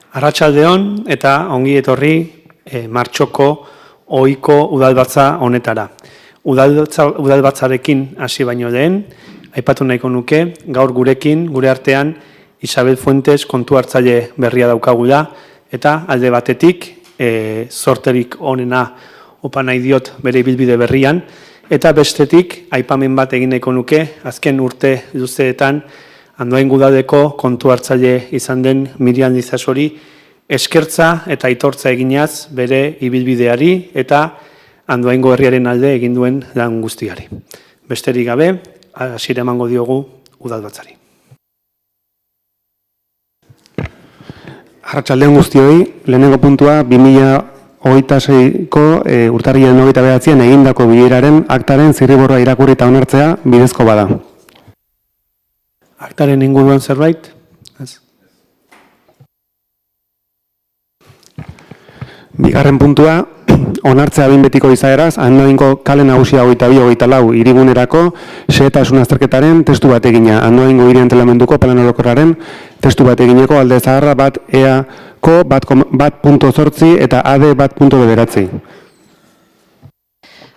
Arratsaldeon eta ongi etorri martxoko ohiko udalbatza honetara. Udalbatzarekin hasi baino lehen, aipatu nahiko nuke, gaur gurekin, gure artean, Isabel Fuentes kontu hartzaile berria daukagula, eta alde batetik, sorterik onena opa nahi diot bere ibilbide berrian, eta bestetik, aipamen bat egin nahiko nuke, azken urte luzeetan, Andoain udaleko kontu hartzaile izan den Miriam Lizasori eskertza eta aitortza eginaz bere ibilbideari eta Andoaingo herriaren alde egin duen lan guztiari. Besterik gabe, hasiera emango diogu udalbatzari. Arratsaldeon guztioi, lehenengo puntua 2026ko urtarrilaren 29an egindako bileraren aktaren zirriborroa irakurri eta onartzea bidezko bada. Aktaren inguruan zerbait? Bigarren puntua, onartzea behin betiko izaeraz, Andoaingo kale nagusia 22-24 hirigunerako xehetasun azterketaren testu bat egina. Andoaingo hiri antolamenduko plan orokorraren testu bat egineko alde zaharra bat EA-ko 1.8 eta AD 1.9.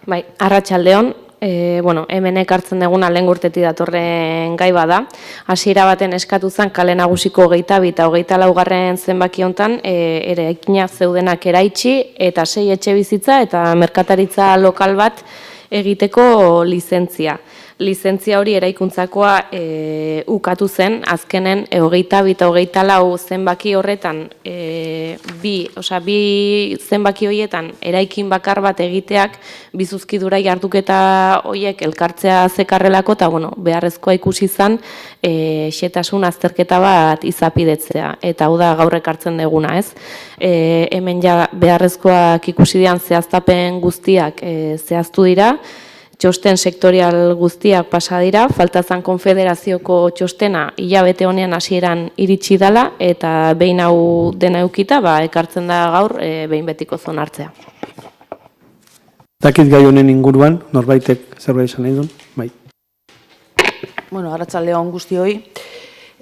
Bai, arratsaldeon. Hemen ekartzen duguna lehen urtetik datorren gai bada. Hasiera baten eskatu zen kale nagusiko 22 eta 24 zenbaki hontan eraikina zeudenak eraitsi eta 6 etxe bizitza eta merkataritza lokal bat egiteko lizentzia. Lizentzia hori eraikuntzakoa ukatu zen, azkenen 22 eta 24 zenbaki horretan, bi zenbaki horietan eraikin bakar bat egiteak bizuzkidura jarduketa horiek elkartzea zekarrelako eta beharrezkoa ikusi zen xehetasun azterketa bat izapidetzea. Eta hau da gaur ekartzen duguna, ez? Hemen ja beharrezkoak ikusi dian zehaztapen guztiak zehaztu dira, txosten sektorial guztiak pasa dira, falta zen konfederazioko txostena hilabete honean hasieran iritsi dela eta behin hau dena eukita, ekartzen da gaur behin betiko zonartzea. Dakit gai honen inguruan, norbaitek zerbait esan nahi duen? Bai. Arratsaldeon guztioi.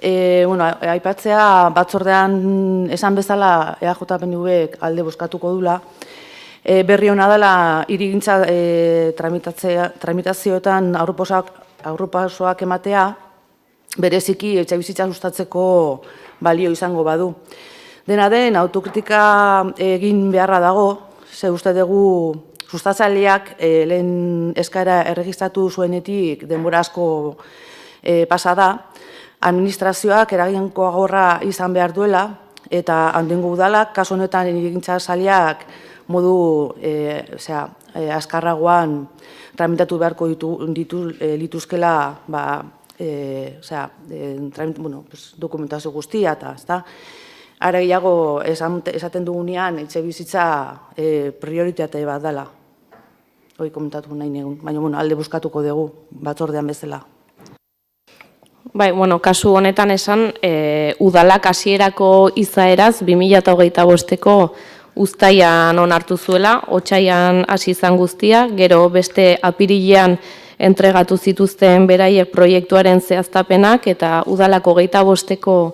Aipatzea batzordean esan bezala EAJ-PNVk alde bozkatuko dula, berri hona dela hirigintza tramitazioetan aurrerapausoak ematea, bereziki etxebizitza sustatzeko balio izango badu. Dena den, autokritika egin beharra dago, ze uste dugu sustatzaileak lehen eskaera erregistratu zuenetik denbora asko pasa da, administrazioak eraginkoagorra izan behar duela, eta Andoaingo udalak, kasu honetan hirigintza sailak modu azkarragoan tramitatu beharko lituzkela dokumentazio guztia eta are gehiago esaten dugunean etxebizitza prioritate bat dela. Hori komentatu nahi negun, baina alde bozkatuko dugu batzordean bezala. Bai, kasu honetan esan, udalak hasierako izaeraz 2025ko uztaian onartu zuela, otsaian hasi izan guztia, gero beste apirilean entregatu zituzten beraiek proiektuaren zehaztapenak eta udalako 25ko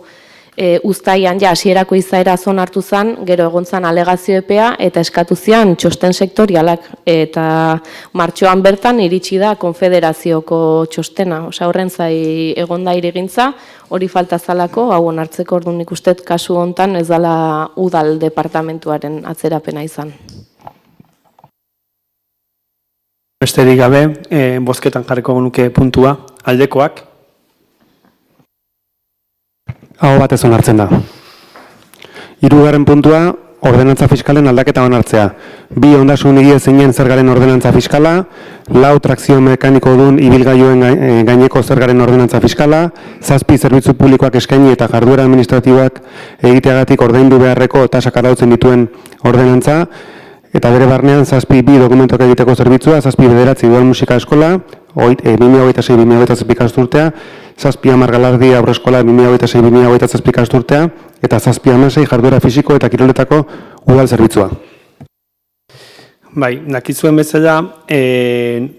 uztaian hasierako izaera onartu zen, gero egon zen alegazio epea eta eskatu zian txosten sektorialak eta martxoan bertan iritsi da konfederazioko txostena. Horren zai egon da irigintza, hori falta zalako, hau onartzeko orduan ikustet kasu hontan ez dela udal departamentuaren atzerapena izan. Besterik gabe, bozketan jarriko nuke puntua, aldekoak. Aho batez onartzen da. Hirugarren puntua, ordenantza fiskalen aldaketa onartzea. 2 ondasun egie zeinen zergaren ordenantza fiskala, 4 trakzio mekaniko dun ibilgailuen gaineko zergaren ordenantza fiskala, 7 zerbitzu publikoak eskaini eta jarduera administratiboak egiteagatik ordaindu beharreko tasak arautzen dituen ordenantza, eta bere barnean 7 bi dokumentuak egiteko zerbitzua, 7 bederatzi dual musika eskola, 2026-2027 ikasturtea, 7 galardi aurreskola 2026-2027 ikasturtea, eta 7 jarduera fisiko eta kiroletako udal zerbitzua. Bai, dakizuen bezala,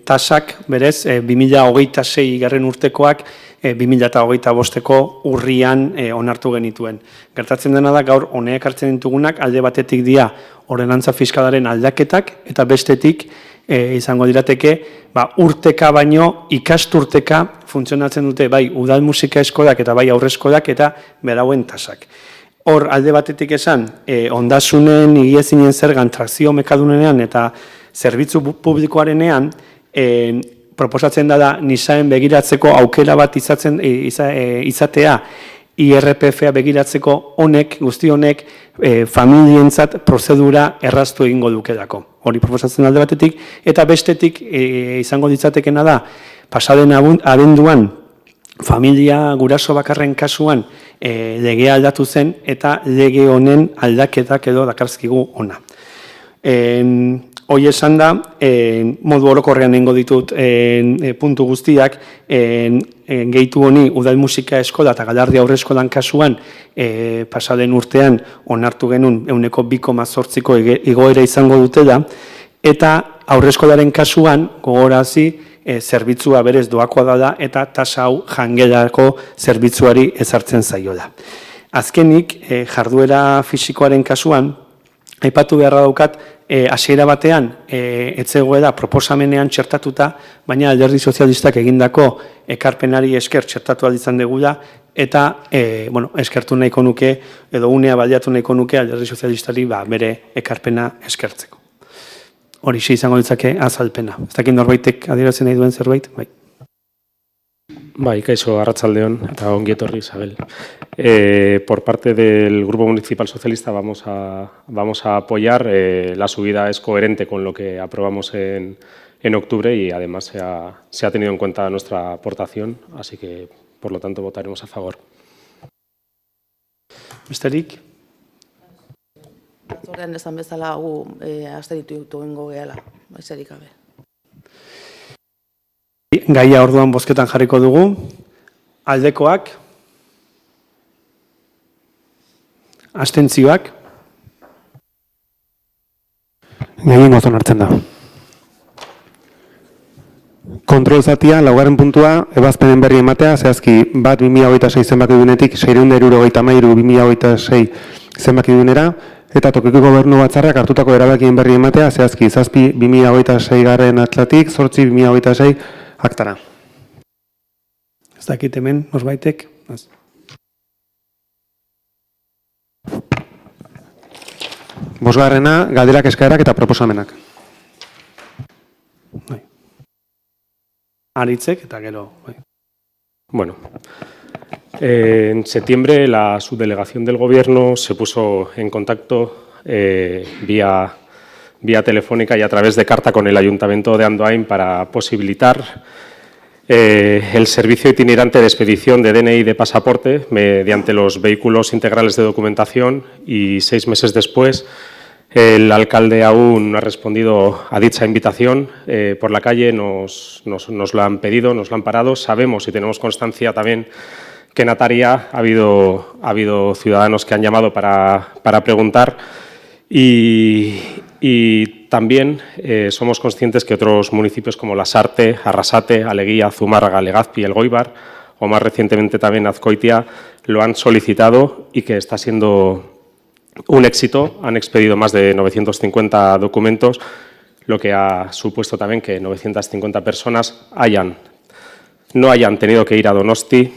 tasak berez 2026 garren urtekoak 2025ko urrian onartu genituen. Gertatzen dena da gaur honeak hartzen ditugunak alde batetik dira ordenantza fiskalaren aldaketak eta bestetik izango dirateke urteka baino ikasturteka funtzionatzen dute bai udal musika eskolak eta bai aurreskolak eta berauen tasak. Hor, alde batetik esan, ondasunen higiezinen zergan trakzio mekadunean eta zerbitzu publikoarenean, proposatzen da nisaen begiratzeko aukera bat izatea, IRPF-a begiratzeko guzti honek, familientzat prozedura erraztu egingo dukelako. Hori proposatzen alde batetik, eta bestetik izango ditzatekena da, pasaden abenduan, familia guraso bakarren kasuan legea aldatu zen eta lege honen aldaketak edo dakarzkigu ona. Hoi esan da, modu orokorrean nengo ditut puntu guztiak, gehitu honi udal musika eskola eta galardi aurreskolan kasuan pasaden urtean onartu genuen 2,8ko igoera izango dutela, eta aurreskolaren kasuan gogorazi zerbitzua berez doakoa da eta tasa hau jangelako zerbitzuari ezartzen zaiola. Azkenik, jarduera fisikoaren kasuan, aipatu beharra daukat, hasiera batean, etzegoela proposamenean txertatuta, baina Alderdi Sozialistak egindako ekarpenari esker txertatu izan degula, eta eskertu nahiko nuke, edo unea baliatu nahiko nuke Alderdi Sozialistari bere ekarpena eskertzeko. Hori izango ditzake azalpena. Ez dakit norbaitek adieratzen nahi duen zerbait? Bai. Bai, kaixo, arratsaldeon eta ongi etorri, Isabel. Por parte del Grupo Municipal Socialista vamos a apoyar. La subida es coherente con lo que aprobamos en octubre y además se ha tenido en cuenta nuestra aportación, así que por lo tanto votaremos a favor. Besterik? Batzordean esan bezala gu abstenitu egingo gehala, baizerik gabe. Gaia orduan bozketan jarriko dugu. Aldekoak? Abstentzioak? Gehiengoz onartzen da. Kontrol zatia, laugarren puntua, ebazpenen berri ematea, zehazki bat 2026 zenbaki duenetik 673 2026 zenbaki duenera, eta tokiko gobernu batzarrak hartutako erabakien berri ematea, zehazki 7 2026 garren atlatik, 8 2026 aktara. Ez dakit hemen, norbaitek? Bosgarrena, galderak, eskaerak eta proposamenak. Aritzek eta gero. Bueno, en septiembre la subdelegación del Gobierno se puso en contacto vía telefónica y a través de carta con el Ayuntamiento de Andoain para posibilitar el servicio itinerante de expedición de DNI y de pasaporte mediante los vehículos integrales de documentación y 6 meses después el alcalde aún no ha respondido a dicha invitación. Por la calle nos lo han pedido, nos lo han parado. Sabemos y tenemos constancia también que en Ataria ha habido ciudadanos que han llamado para preguntar y también somos conscientes que otros municipios como Lasarte, Arrasate, Aleguía, Zumárraga, Legazpi, Elgoibar o más recientemente también Azkoitia lo han solicitado y que está siendo un éxito. Han expedido más de 950 documentos, lo que ha supuesto también que 950 personas no hayan tenido que ir a Donosti,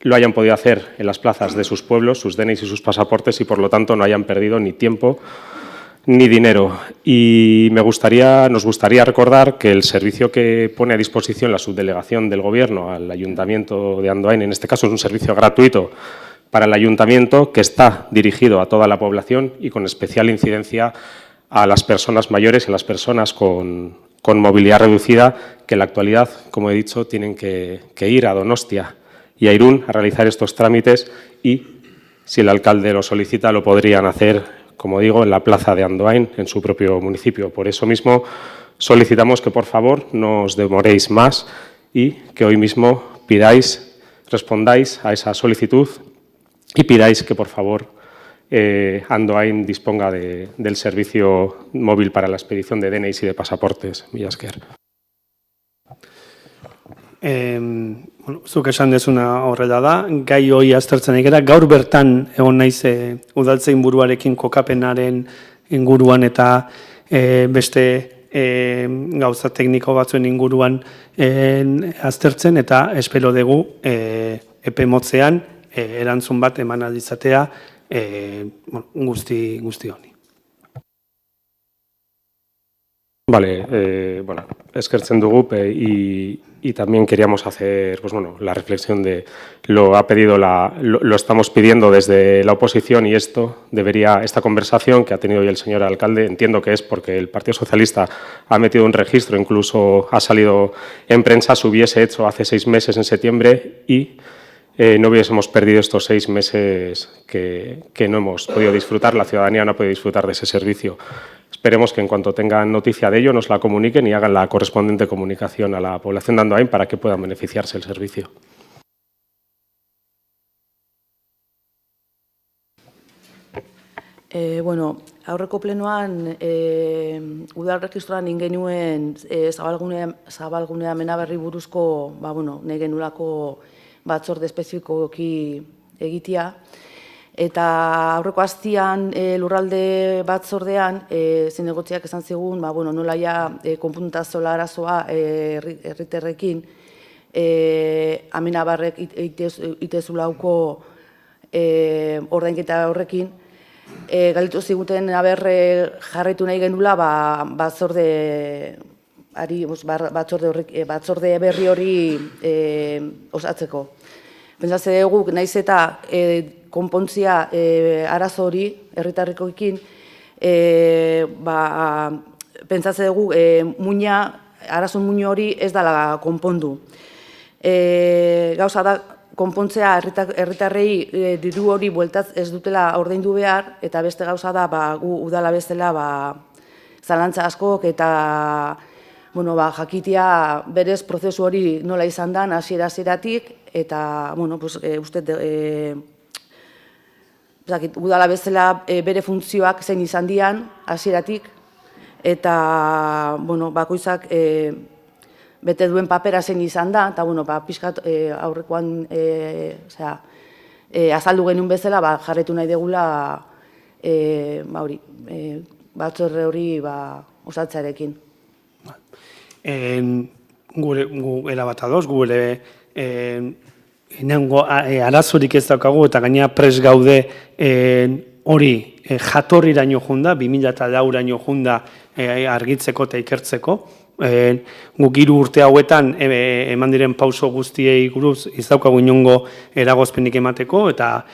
lo hayan podido hacer en las plazas de sus pueblos, sus DNIs y sus pasaportes y por lo tanto no hayan perdido ni tiempo ni dinero. Y nos gustaría recordar que el servicio que pone a disposición la subdelegación del Gobierno al Ayuntamiento de Andoain, en este caso es un servicio gratuito para el Ayuntamiento que está dirigido a toda la población y con especial incidencia a las personas mayores y a las personas con movilidad reducida que en la actualidad, como he dicho, tienen que ir a Donostia y a Irún a realizar estos trámites y, si el alcalde lo solicita, lo podrían hacer, como digo, en la plaza de Andoain, en su propio municipio. Por eso mismo solicitamos que, por favor, no os demoréis más y que hoy mismo respondáis a esa solicitud y pidáis que, por favor, Andoain disponga del servicio móvil para la expedición de DNIs y de pasaportes. Mila esker. Zuk esan dezuna horrela da, gai hori aztertzen egera, gaur bertan egon naiz udaltzain buruarekin kokapenaren inguruan eta beste gauza tekniko batzuen inguruan aztertzen eta espero dugu epe motzean erantzun bat eman aldizatea guzti honi. Vale, bueno, eskertzen dugu y también queríamos hacer pues bueno, la reflexión de lo estamos pidiendo desde la oposición y esta conversación que ha tenido hoy el señor alcalde, entiendo que es porque el Partido Socialista ha metido un registro, incluso ha salido en prensa, se hubiese hecho hace 6 meses en septiembre y no hubiésemos perdido estos 6 meses que no hemos podido disfrutar, la ciudadanía no ha podido disfrutar de ese servicio. Esperemos que en cuanto tengan noticia de ello nos la comuniquen y hagan la correspondiente comunicación a la población de Andoain para que puedan beneficiarse del servicio. Bueno, aurreko plenoan udal registroan ingenuen zabalgunea Menaberri buruzko nahi genulako batzorde espezifikoki egitea. Eta aurreko astian lurralde batzordean zinegotziak esan zigun nola ja konpuntazioa arazoa herritarrekin Amenabarrek itezulauko ordainketa horrekin galitu ziguten jarraitu nahi genula batzorde berri hori osatzeko. Pentsatze dugu naiz eta konpontzia arazo hori herritarrekoekin pentsatze dugu arazon muino hori ez dela konpondu. Gauza da konpontzea herritarrei diru hori bueltaz ez dutela ordaindu behar eta beste gauza da gu udala bezala zalantza askok eta jakitea berez prozesu hori nola izan den hasiera-hasieratik eta uste udala bezala bere funtzioak zein izan dian hasieratik eta bakoitzak bete duen papera zein izan da eta pixkat aurrekoan azaldu genuen bezala jarretu nahi degula batzorde hori osatzearekin. Gu erabat adoz, gu ere arazorik ez daukagu eta gainera prest gaude hori jatorriraino junda, 2004raino junda argitzeko eta ikertzeko. Guk 3 urte hauetan eman diren pauso guztiei buruz ez daukagu inongo eragozpenik emateko eta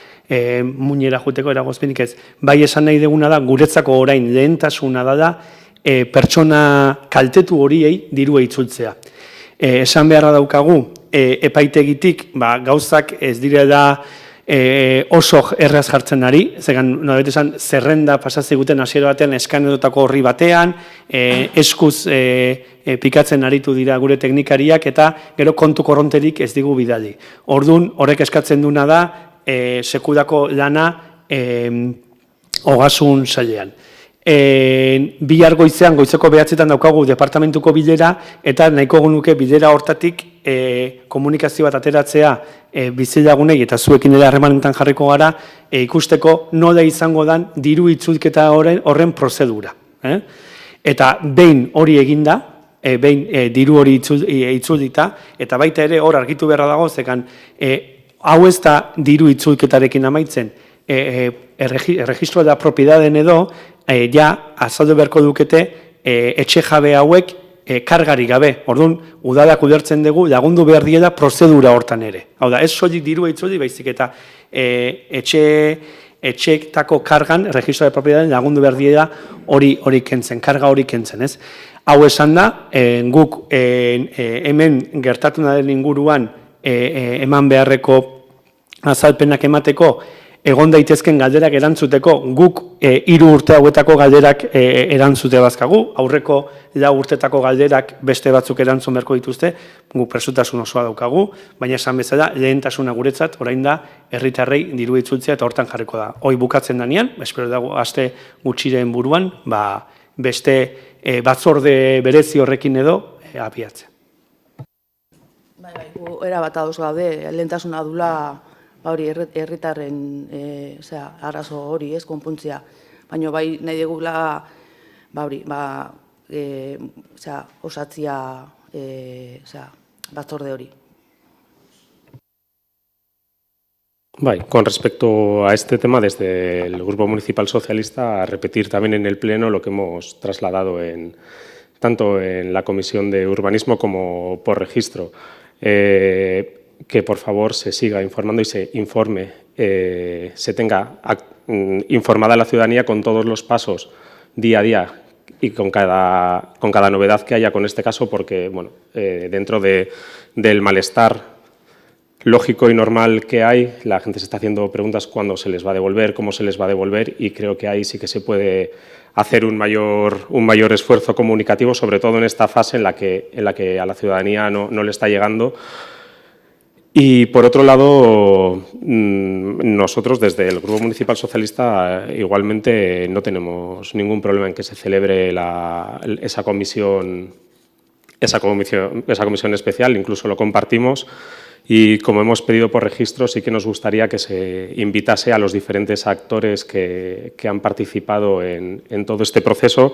muinera joateko eragozpenik ez. Bai esan nahi duguna da, guretzako orain lehentasuna da pertsona kaltetu horiei dirua itzultzea. Esan beharra daukagu, epaitegitik gauzak ez direla oso erraz jartzen ari, nolabait esan zerrenda pasatzeguten hasiera batean eskanedotako horri batean, eskuz pikatzen aritu dira gure teknikariak eta gero kontu korronterik ez digu bidali. Orduan, horrek eskatzen duna da sekudako lana ogasun sailean. Bihar goizean, goizeko 9etan daukagu departamentuko bilera eta nahiko genuke bilera hortatik komunikazio bat ateratzea bizilagunei eta zuekin ere harremanetan jarriko gara ikusteko nola izango dan diru itzulketa horren prozedura. Eta behin hori eginda, behin diru hori itzulita eta baita ere hor argitu beharra dago zekan hau ez da diru itzulketarekin amaitzen erregistro da propietateen edo azaldu beharko dukete etxe jabe hauek kargari gabe. Orduan, udalak ulertzen dugu lagundu behar diela prozedura hortan ere. Hau da, ez soilik dirua itzuli, baizik eta etxeetako kargan, registro de propietateen lagundu behar diela hori kentzen, karga hori kentzen, ez? Hau esan da, guk hemen gertatu den inguruan eman beharreko azalpenak emateko egon daitezken galderak erantzuteko, guk 3 urte hauetako galderak erantzute bazkagu, aurreko 4 urtetako galderak beste batzuk erantzun beharko dituzte, guk presutasun osoa daukagu, baina esan bezala lehentasuna guretzat, orain da, herritarrei diru itzultzea eta hortan jarriko da. Hoi bukatzen danean, espero dago aste gutxiren buruan, beste batzorde berezi horrekin edo abiatzen. Gu erabat ados gaude, lehentasuna dula hori herritarren arazo hori, ez, konpuntzia. Baina bai nahi dugula osatzia batzorde hori. Con respecto a este tema, desde el Grupo Municipal Socialista, a repetir también en el Pleno lo que hemos trasladado tanto en la Comisión de Urbanismo como por registro. Que por favor se siga informando y se informe, se tenga informada la ciudadanía con todos los pasos día a día y con cada novedad que haya con este caso, porque dentro del malestar lógico y normal que hay, la gente se está haciendo preguntas cuándo se les va a devolver, cómo se les va a devolver, y creo que ahí sí que se puede hacer un mayor esfuerzo comunicativo, sobre todo en esta fase en la que a la ciudadanía no le está llegando. Y por otro lado, nosotros desde el Grupo Municipal Socialista igualmente no tenemos ningún problema en que se celebre esa comisión especial, incluso lo compartimos. Y como hemos pedido por registro, sí que nos gustaría que se invitase a los diferentes actores que han participado en todo este proceso,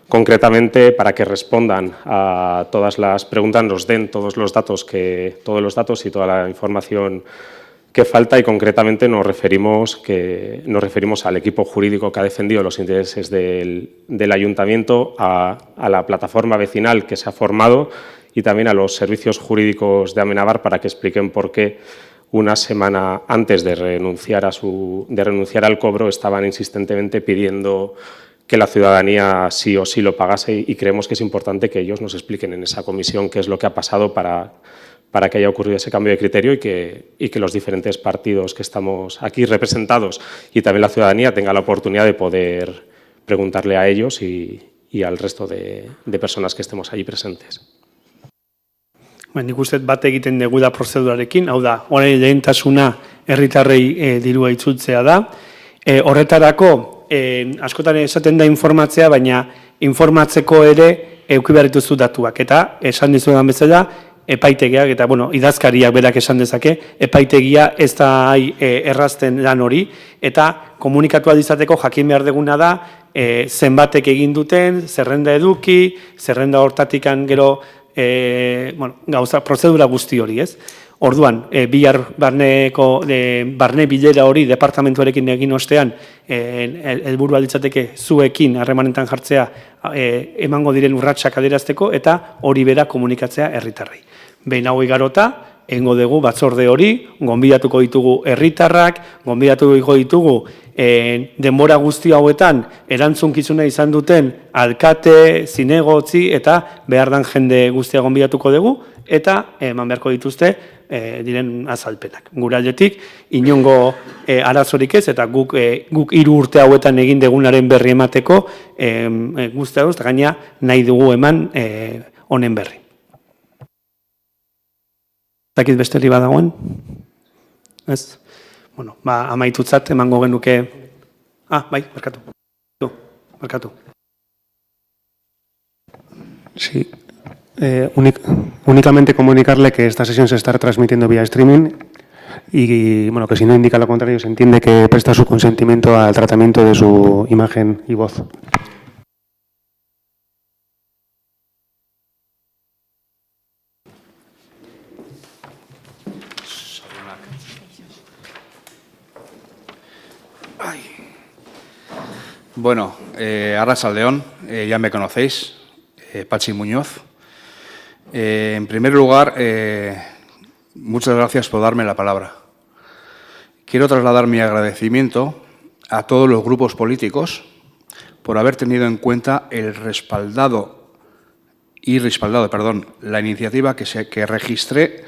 concretamente para que respondan a todas las preguntas, nos den todos los datos y toda la información que falta, y concretamente nos referimos al equipo jurídico que ha defendido los intereses del ayuntamiento, a la plataforma vecinal que se ha formado y también a los servicios jurídicos de Amenábar, para que expliquen por qué una semana antes de renunciar al cobro estaban insistentemente pidiendo que la ciudadanía sí o sí lo pagase, y creemos que es importante que ellos nos expliquen en esa comisión qué es lo que ha pasado para que haya ocurrido ese cambio de criterio, y que los diferentes partidos que estamos aquí representados y también la ciudadanía tenga la oportunidad de poder preguntarle a ellos y al resto de personas que estemos allí presentes. Nik uste bat egiten dugu da prozedurarekin, hau da, orain lehentasuna herritarrei dirua itzultzea da. Horretarako, askotan esaten da informatzea, baina informatzeko ere eduki behar dituzu datuak. Eta, esan dizuetan bezala, epaitegiak, eta idazkariak berak esan dezake, epaitegia ez da errazten lan hori, eta komunikatua izateko jakin behar duguna da, zenbatek egin duten, zerrenda eduki, zerrenda hortatikan gero, gauza, prozedura guzti hori, ez? Orduan, bihar barne bilera hori departamentuarekin egin ostean, helburua litzateke zuekin harremanetan jartzea emango diren urratsak adierazteko, eta hori bera komunikatzea herritarrei. Behin hau igarota, egingo dugu batzorde hori, gonbidatuko ditugu herritarrak, gonbidatuko ditugu denbora guzti hauetan erantzunkizuna izan duten alkate, zinegotzi eta behar dan jende guztia gonbidatuko dugu, eta eman beharko dituzte diren azalpenak. Gure aldetik, inongo arazorik ez, eta guk 3 urte hauetan egin degunaren berri emateko guztia guzti, gaina nahi dugu eman honen berri. Zakit besteri badagoen? Ez? Amaitutzat emango genuke... bai, barkatu. Sí. Únicamente comunicarle que esta sesión se está retransmitiendo vía streaming y que si no indica lo contrario se entiende que presta su consentimiento al tratamiento de su imagen y voz. Bueno, arratsaldeon, ya me conocéis, Patxi Muñoz. En primer lugar, muchas gracias por darme la palabra. Quiero trasladar mi agradecimiento a todos los grupos políticos por haber tenido en cuenta la iniciativa que registré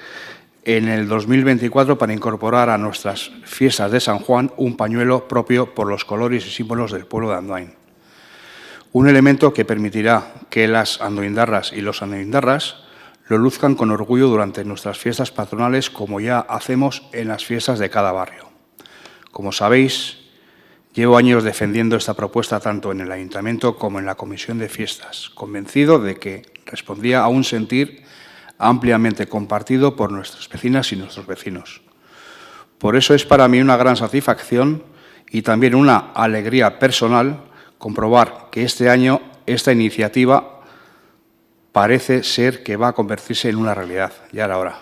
en el 2024 para incorporar a nuestras fiestas de San Juan un pañuelo propio por los colores y símbolos del pueblo de Andoain. Un elemento que permitirá que las andoaindarras y los andoaindarras lo luzcan con orgullo durante nuestras fiestas patronales, como ya hacemos en las fiestas de cada barrio. Como sabéis, llevo años defendiendo esta propuesta tanto en el Ayuntamiento como en la Comisión de Fiestas, convencido de que respondía a un sentir ampliamente compartido por nuestras vecinas y nuestros vecinos. Por eso es para mí una gran satisfacción y también una alegría personal comprobar que este año esta iniciativa parece ser que va a convertirse en una realidad, ya era hora.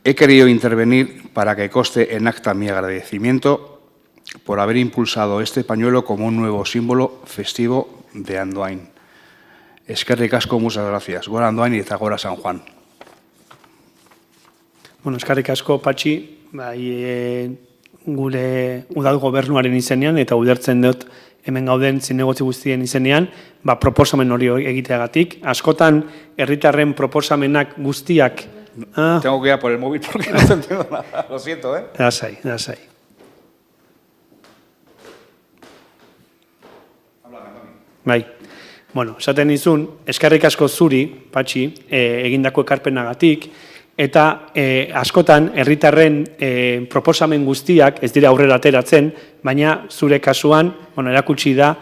He querido intervenir para que conste en acta mi agradecimiento por haber impulsado este pañuelo como un nuevo símbolo festivo de Andoain. Eskerrik asko, muchas gracias. Gora Andoain eta gora San Juan. Bueno, eskerrik asko, Patxi, gure udal gobernuaren izenean, eta ulertzen dut hemen gauden zinegotzi guztien izenean, proposamen hori egiteagatik. Askotan, herritarren proposamenak guztiak... Tengo que ir a por el móvil porque no te entiendo nada. Lo siento, ¿eh? Lasai, lasai. Bai. Bueno, esaten nizun, eskerrik asko zuri, Patxi, egindako ekarpenagatik, eta askotan herritarren proposamen guztiak ez dira aurrera ateratzen, baina zure kasuan, erakutsi da,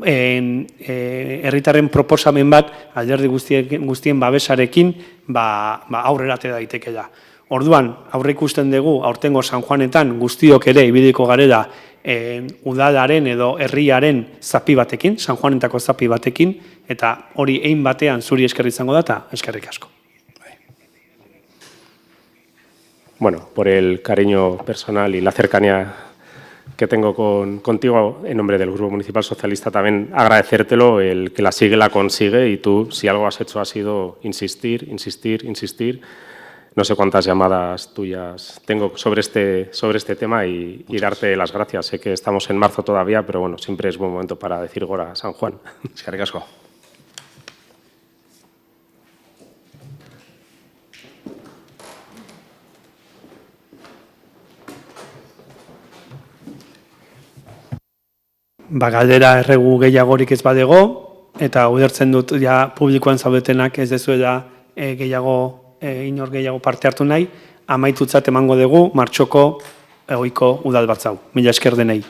herritarren proposamen bat alderdi guztien babesarekin aurrera atera daiteke da. Orduan, aurre ikusten dugu, aurtengo San Juanetan guztiok ere ibiliko garela udalaren edo herriaren zapi batekin, San Juanetako zapi batekin, eta hori ein batean zuri eskerri izango da, eta eskerrik asko. Bueno, por el cariño personal y la cercanía que tengo contigo, en nombre del Grupo Municipal Socialista, también agradecértelo, el que la sigue, la consigue, y tú, si algo has hecho, ha sido insistir, insistir, insistir. No sé cuántas llamadas tuyas tengo sobre este tema y darte las gracias. Sé que estamos en marzo todavía, pero bueno, siempre es buen momento para decir Gora San Juan. Eskerrik asko. Galdera erregu gehiagorik ez badego, eta ulertzen dut ja publikoan zaudetenak ez dezuela inor gehiago parte hartu nahi, amaitutzat emango dugu martxoko ohiko udal batzau. Mila esker denei.